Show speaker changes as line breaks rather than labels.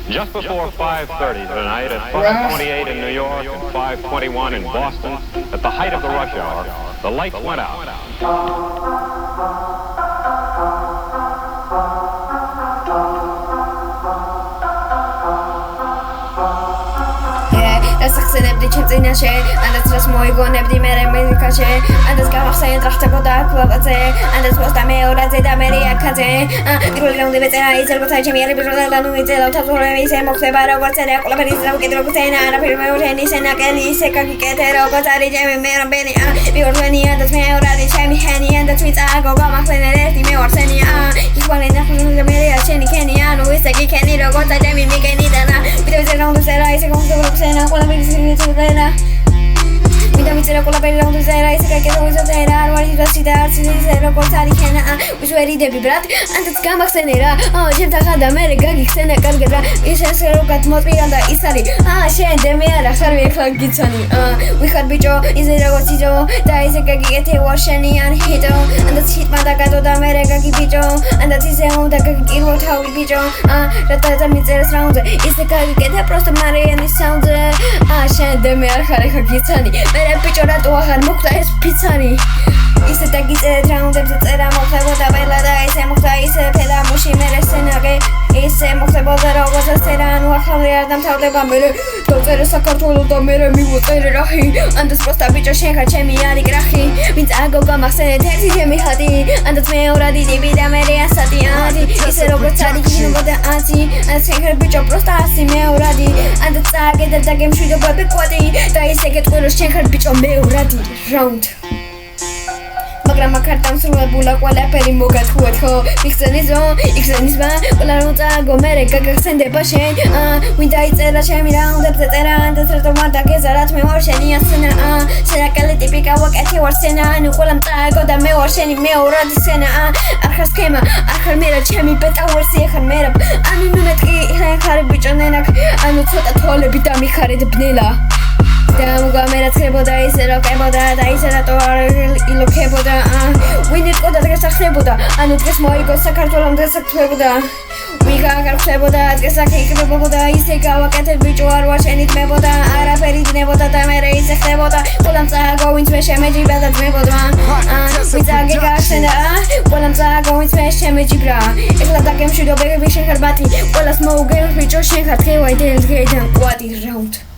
Just before 5:30 tonight at 5:28 in New York and 5:21 in Boston, at the height of the rush hour, the lights went out.
Saxenebdi ჩემწინაშე, ანდაც რას მოიგონებდი მე მუსიკაში, ანდაც გავახსენე ტრახტებოდა კლუბზე, ანდაც მოსდა მეორაძე და მე აქაზე, პირველი რაუნდი მეწერა იზერბოთა ჩემი არის პირველად ანუ იწელა თავრები ისე მოხდება როგორც წერა ყველაფერი ისე უკიდრო გწენა არაფერი მეურენი სენაკელი ისე კაკიკეთე როგორც არის ჩემი მერბენი პირველი ანდაც მეორადი ჩემი ჰენი ანდაც ვიწაგო გამახსენე ერთი მეორცენი იყვანე ნახულზე მე ჩენი კენი ანუ ისე კენი როგორც ჩემი მიგენი დანა ვიდეოზე რაუნდი წერა ისე გონგროფსენა ყველაფერი Mida mitsera ყველაფერი რაუნდი ზერა ისე კაკეთე უზერა არ ვარ ისე და არც ისე როგორც არის ხენა ვისვერიდები ბრატ ანდაც გამახსენე რა ჩემთან ხარ და მე გაგიხსენე კარგად რა ის ესე რომ გადმოწვიან და ის არის შენ და მე არა ხარ ეხლა გიცანი ვიხარ ბიჭო ისე როგორც იჯო და ისე გაგიკეთე ვარ შენიან ჰიტო ანდაც ჰიტმა და გადო და მე გაგი ბიჭო ანდაც ისე უნდა გაგიკირო თავი ბიჭო რა მიწერეს რაუნდზე ისე გაგიკეთე პროსტო მარიანის საუნდზე შენ და მე არ ხარ ეხლა გიცანი Picho rato აღარ მოხდა ეს ფიცარი ისე დაგიწერეთ რაუნდებზე წერა მოხდებოდა ყველა და ისე მოხდა ისე ფედამუში მე სცენარი ისე მოხდებოდა როგორც წერა ანუ ახლა არ დამთავრდება მე დავწერე საქართველოს და მე მივუწერე რახი ანდაც პროსტა ბიჭო შენ ხარ ჩემი არის კრახი ვინც აგო გამახსენეთ ერთი ჩემი ხატი ანდაც მეორადი ტიპი და მე ასათი ისე როგორც არის გინებოდა აზი ანდაც შენ ხარ ბიჭო პროსტა ასი მეორადი ანდაც წააგე და გემშვიდობა ბეკვადი და ისე გეტყვი რომ შენ ხარ ბიჭო მეორადი რაუნდ მაგრამ აქართან სრულებულა ყველაფერი მოგათხოვეთ ხო მიხსენიზო იქსენიზმა ყველა რომ წააგო მე გაგახსენდება შენ ვინ დაიწერა ჩემი რაუნდებზე წერა ანდაც რატომ არ დაგეზარათ მე ვარ შენი ასენა შენაკელი ტიპი გავაკეთე ვარ სცენა ანუ ყველამ წააგო და მე ვარ შენი მეორადი სცენა არ ხარ სქემა არ ხარ მე რა ჩემი ბეტა ვერსია ხარ მე რა ანუ ნუ მეთქი ხარ ბიჭო ნენაკ ანუ ცოტა თვალები დამიხარეთ ბნელა და მოგამერაცებოდა ისე როკებოდა და ისე რატო არ ილოქებოდა ვინ იყო და გასახდებოდა ანუ დღეს მოიგო საქართველოს დასაქმებოდა ვიგა გარხებოდა დღეს აქ იქნებოდა ისე გავაკეთე ბიჭო არ ვარ შენი თმებოდა არაფერი დინებოდა და მე ისე ხდებოდა ყველამ წააგო ვინც მე შემეჯიბა და ძმებოდა ვინც აგე გახსენდა ყველამ წააგო ვინც მე შემეჯიბრა ეხლა დაგემშვიდობები შენ ხარ ბათი ყველას მოუგებ ბიჭო შენ ხარ დღევაი დღეიდან კვადი რაუნდ